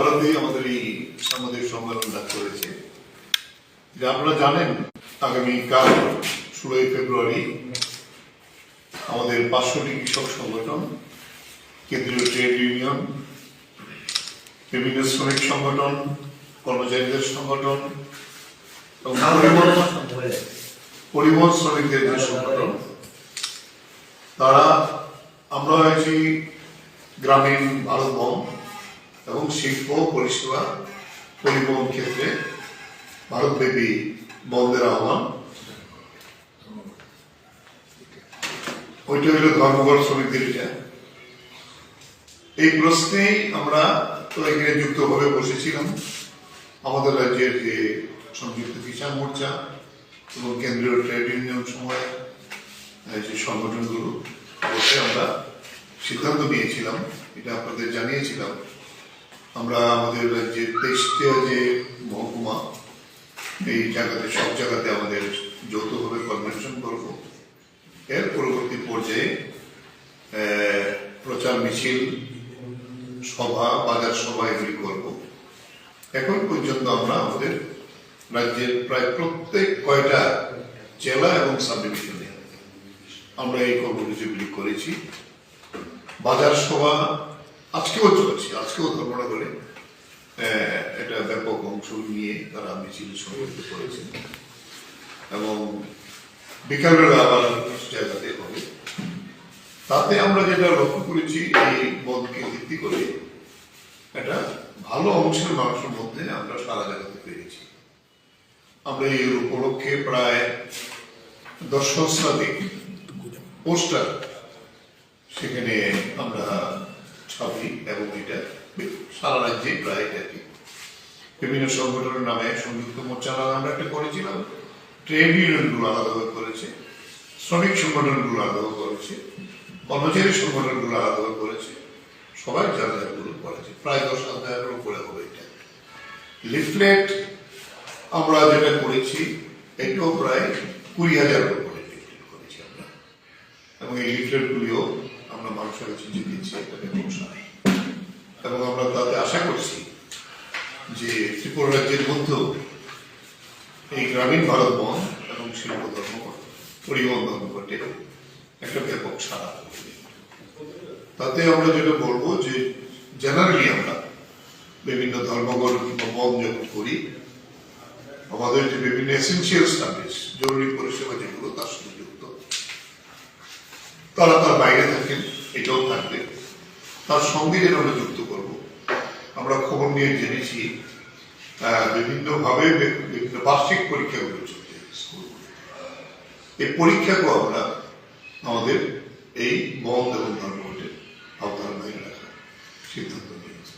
ভারতেই আমাদের এই সাংবাদিক সম্মেলন ডাক করেছে। যে আপনারা জানেন আগামীকাল 16ই ফেব্রুয়ারি আমাদের 500টি কৃষক সংগঠন, কেন্দ্রীয় ট্রেড ইউনিয়ন, বিভিন্ন শ্রমিক সংগঠন, কর্মচারীদের সংগঠন এবং পরিবহন শ্রমিকদের যে সংগঠন, তারা আমরা হয়েছি গ্রামীণ ভারত বন্ধ এবং শিল্প পরিষেবা পরিবহন ক্ষেত্রে ভারতব্যাপী বন্ধের আহ্বান। ওইটা হইল ধর্মঘট শ্রমিকদের। এই প্রশ্নেই আমরা তো এখানে যুক্তভাবে বসেছিলাম আমাদের রাজ্যের যে সংযুক্ত কিষাণ মোর্চা এবং কেন্দ্রীয় ট্রেড ইউনিয়ন সময় যে সংগঠনগুলো, অবশ্যই আমরা সিদ্ধান্ত নিয়েছিলাম, এটা আপনাদের জানিয়েছিলাম। আমরা আমাদের রাজ্যের 23টা যে মহকুমা, এই জায়গাতে সব জায়গাতে আমাদের যৌথভাবে কনভেনশন করব। এর পরবর্তী পর্যায়ে প্রচার মিছিল, সভা, বাজার সভা এগুলি করব। এখন পর্যন্ত আমরা আমাদের রাজ্যের প্রায় প্রত্যেক কয়টা জেলা এবং সাব ডিভিশনে আমরা এই কর্মসূচিগুলি করেছি। বাজার সভা আজকেও চলেছে, আজকেও ধর্মনগরে এটা ব্যাপক অংশ নিয়ে তারা মিছিল সংগঠিত করেছে এবং বিকালবেলা আবার জায়গাতে হবে। তাতে আমরা যেটা লক্ষ্য করেছি, এই বন্ধকে ভিত্তি করে একটা ভালো অংশের মানুষের মধ্যে আমরা সারা জায়গাতে পেরেছি। আমরা এই উপলক্ষে প্রায় 10 সহস্রাধিক পোস্টার সেখানে আমরা ছাপি এবং এটা সারা রাজ্যে প্রায় বিভিন্ন সংগঠনের নামে সংযুক্ত মোর্চা নামে আমরা একটা করেছিলাম, ট্রেড ইউনিয়নগুলো আলাদাভাবে করেছে, শ্রমিক সংগঠনগুলো আলাদাভাবে করেছে, কর্মচারী সংগঠনগুলো আলাদাভাবে করেছে, সবাই যারা যারাগুলো করেছে। প্রায় 10,000-এর উপরে হবে এটা। লিফলেট আমরা যেটা করেছি এটাও প্রায় 20,000-এর উপরে লিফলেট করেছি আমরা, এবং এই লিফলেটগুলিও আমরা মানুষের কাছে দিচ্ছি একটা ব্যবসায়। এবং আমরা তাতে আশা করছি যে ত্রিপুরা রাজ্যের মধ্যেও এই গ্রামীণ ভারত বন্ধ এবং শিল্প ধর্মঘট, পরিবহন ধর্মঘটে একটা ব্যাপক সাড়া পড়বে। তাতে আমরা যেটা বলবো যে জেনারেলি আমরা বিভিন্ন ধর্মঘট কিংবা বন্ধ যখন করি, আমাদের যে বিভিন্ন এসেন্সিয়াল সার্ভিস, জরুরি পরিষেবা যেগুলো তার সাথে যুক্ত, তারা তার বাইরে থাকেন, এটাও থাকবে। তার সঙ্গে যেন আমরা যুক্ত করব। আমরা খবর নিয়ে জেনেছি বিভিন্নভাবে বিভিন্ন বার্ষিক পরীক্ষাগুলো চলছে স্কুলগুলো। এই পরীক্ষাকেও আমরা আমাদের এই বন্ধ এবং ধর্মঘটের আওতার বাইরে রাখার সিদ্ধান্ত নিয়েছি।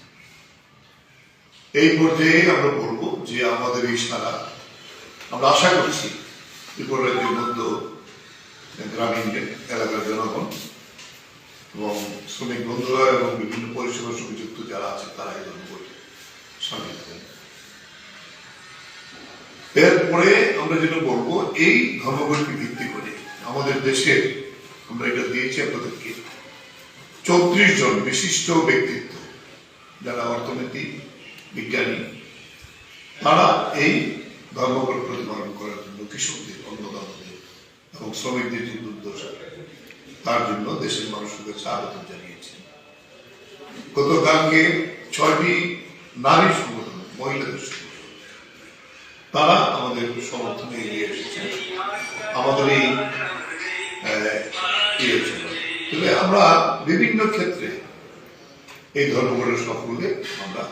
এই পর্যায়ে আমরা বলবো যে আমাদের এই সারা আমরা আশা করছি ত্রিপুরা রাজ্যের মধ্যে গ্রামীণ এলাকার জনগণ এবং শ্রমিক বন্ধুরা এবং বিভিন্ন পরিষেবার সঙ্গে যুক্ত যারা আছে তারা এই ধর্মঘটে সামিল হবেন। এরপরে আমরা যেটা বলবো, এই ধর্মঘটকে ভিত্তি করে আমাদের দেশের, আমরা এটা দিয়েছি আপনাদেরকে, 34 জন বিশিষ্ট ব্যক্তিত্ব যারা অর্থনীতি বিজ্ঞানী, তারা এই ধর্মঘট প্রতিপালন করার জন্য কৃষকদের, অন্নদাতাদের এবং শ্রমিকদের যে দুর্দশা, তার জন্য দেশের মানুষের কাছে আবেদন জানিয়েছেন। গতকালকে 6টি নারী সংগঠন, মহিলাদের সংগঠন, তারা আমাদের সমর্থনে এগিয়ে এসেছেন আমাদের এই আমরা বিভিন্ন ক্ষেত্রে এই ধর্মঘটের সাফল্যে আমরা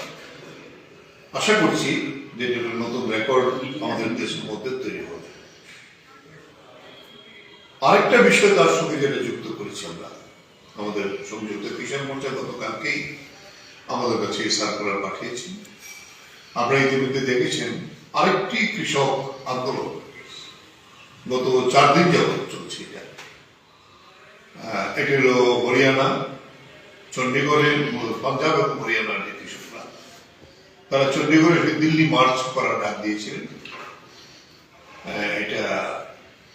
আশা করছি যে নতুন রেকর্ড আমাদের দেশের মধ্যে তৈরি হবে। আরেকটা বিষয় তার সঙ্গে যেটা যুক্ত করেছি আমরা, আমাদের সংযুক্ত কিষাণ মোর্চা গতকালকেই আমাদের কাছে এই সার্কুলার পাঠিয়েছি। আপনারা ইতিমধ্যে দেখেছেন আরেকটি কৃষক আন্দোলন গত 4 দিন যাবৎ চলছে। এটা হলো হরিয়ানা, চণ্ডীগড়ের, পাঞ্জাব এবং হরিয়ানার যে কৃষকরা, তারা চণ্ডীগড়ে দিল্লি মার্চ করার ডাক দিয়েছিলেন। এটা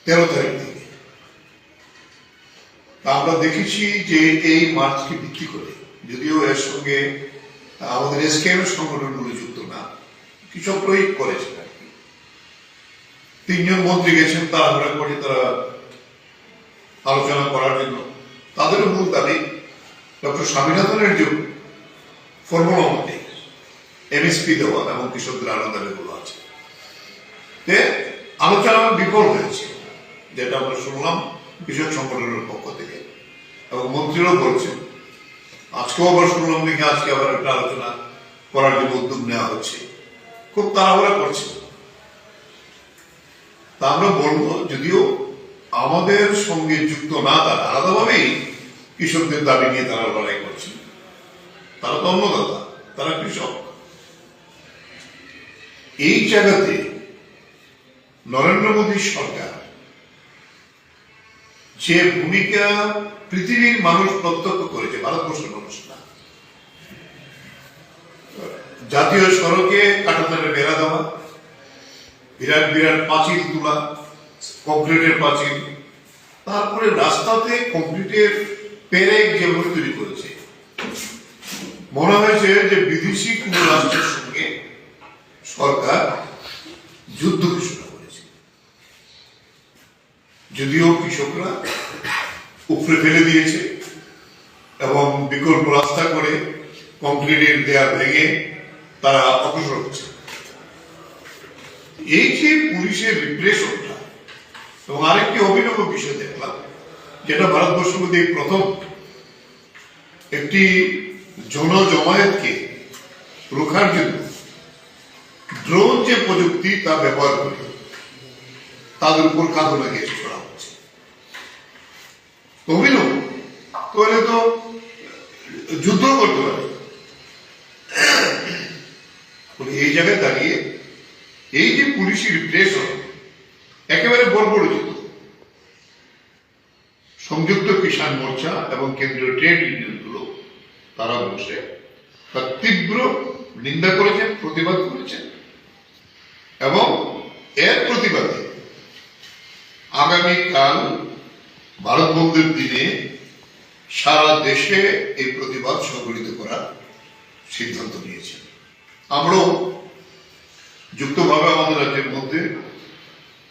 13 তারিখ থেকে। আমরা দেখেছি যে এই মার্চকে ভিত্তি করে, যদিও এর সঙ্গে আমাদের এসকেএম সংগঠনগুলো যুক্ত না, কৃষকরাই করেছে আর কি। 3 জন মন্ত্রী গেছেন তাড়াহুড়া করে তারা আলোচনা করার জন্য। তাদেরও মূল দাবি ডক্টর স্বামীনাথনের যে ফর্মুলা অনুযায়ী এমএসপি দেওয়া এবং কৃষকদের আরো দাবিগুলো আছে, আলোচনা বিফল হয়েছে, যেটা আমরা শুনলাম কৃষক সংগঠনের পক্ষ থেকে, এবং মন্ত্রীরাও বলছেন। আজকেও আবার শুনলাম দেখি আজকে আবার একটা আলোচনা করার জন্য উদ্যোগ নেওয়া হচ্ছে, খুব তাড়াহুড়া করছে। তা আমরা বলবো, যদিও আমাদের সঙ্গে যুক্ত না, তারা আলাদাভাবেই কৃষকদের দাবি নিয়ে তারা লড়াই করছে। তারা তো অন্নদাতা, তারা কৃষক। এই জায়গাতে নরেন্দ্র মোদী সরকার যে ভূমিকা পৃথিবীর মানুষ প্রত্যক্ষ করেছে, ভারতবর্ষের মানুষ না, জাতীয় সড়কে কাঁটাতারের বেড়া দেওয়া, বিরাট বিরাট পাঁচিল তোলা, কংক্রিটের পাঁচিল, তারপরে রাস্তাতে কংক্রিটের পেরেক যেভাবে তৈরি করেছে, মনে হয়েছে যে বিদেশি কোন রাষ্ট্রের সঙ্গে সরকার যুদ্ধ ঘোষণা করেছে। যদিও কৃষকরা উপরে ফেলে দিয়েছে এবং বিকল্প রাস্তা করে কংক্রিটের দেয়া ভেঙে তারা অগ্রসর হচ্ছে। এই যে পুলিশের রিপ্রেশনটা, এবং আরেকটি অভিনব বিষয় দেখলাম, যেটা ভারতবর্ষের মধ্যে প্রথম একটি জনজমায়েতকে রোখার জন্য ড্রোন যে প্রযুক্তি তা ব্যবহার করে তাদের উপর কাঁদনা গ্যাস ছড়া হচ্ছে। অভিনব, তাহলে তো যুদ্ধ করতে পারে। এই জায়গায় দাঁড়িয়ে এই যে পুলিশি রিপ্রেশন, একেবারে বর্বরোচিত। সংযুক্ত কিষাণ মোর্চা এবং কেন্দ্রীয় ট্রেড ইউনিয়নগুলো তারা বসে তার তীব্র নিন্দা করেছেন, প্রতিবাদ করেছেন, এবং এর প্রতিবাদে আগামীকাল ভারত বন্ধের দিনে সারা দেশে এই প্রতিবাদ সংগঠিত করার সিদ্ধান্ত নিয়েছেন। আমরাও যুক্তভাবে আমাদের রাজ্যের মধ্যে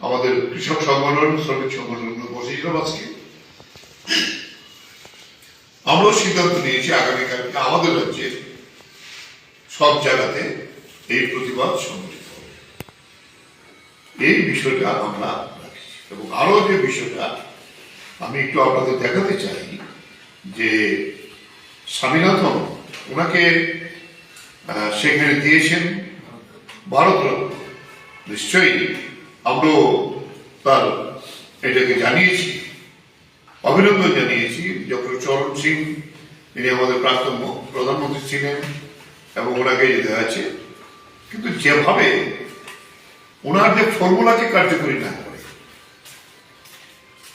আমাদের কৃষক সংগঠন, শ্রমিক সংগঠনগুলো বসেছিলাম। আজকে আমরাও সিদ্ধান্ত নিয়েছি আগামীকালকে আমাদের রাজ্যে সব জায়গাতে এই প্রতিবাদ সংগঠিত হবে। এই বিষয়টা আমরা রাখছি। এবং আরো যে বিষয়টা আমি একটু আপনাদের দেখাতে চাই, যে স্বামীনাথন ওনাকে সেখানে দিয়েছেন ভারতরত্ন। নিশ্চয়ই আমরাও তার এটাকে জানিয়েছি, অভিনন্দন জানিয়েছি। যখন চরণ সিং, তিনি আমাদের প্রাক্তন প্রধানমন্ত্রী ছিলেন, এবং ওনাকে দেওয়া আছে, কিন্তু যেভাবে ওনার যে ফর্মুলাকে কার্যকরী না করে,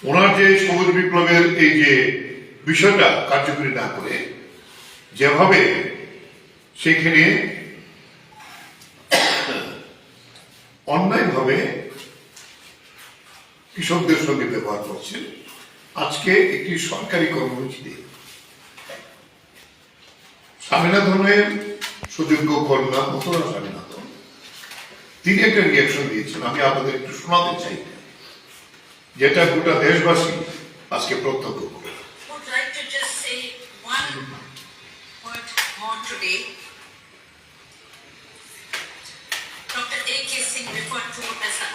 ওনার যে সবুজ বিপ্লবের এই যে বিষয়টা কার্যকরী না করে, যেভাবে সেখানে অন্যায়ভাবে কৃষকদের সঙ্গে ব্যবহার করছে, আজকে একটি সরকারি কর্মসূচিতে স্বামীনাথনের সুযোগ্য কন্যা মথুরা স্বামীনাথন, তিনি একটা রিয়াকশন দিয়েছেন। আমি আপনাদের একটু শোনাতে চাই, যেটা গোটা দেশবাসী আজকে প্রত্যক্ষ করে। Dr. A.K. Singh referred to as the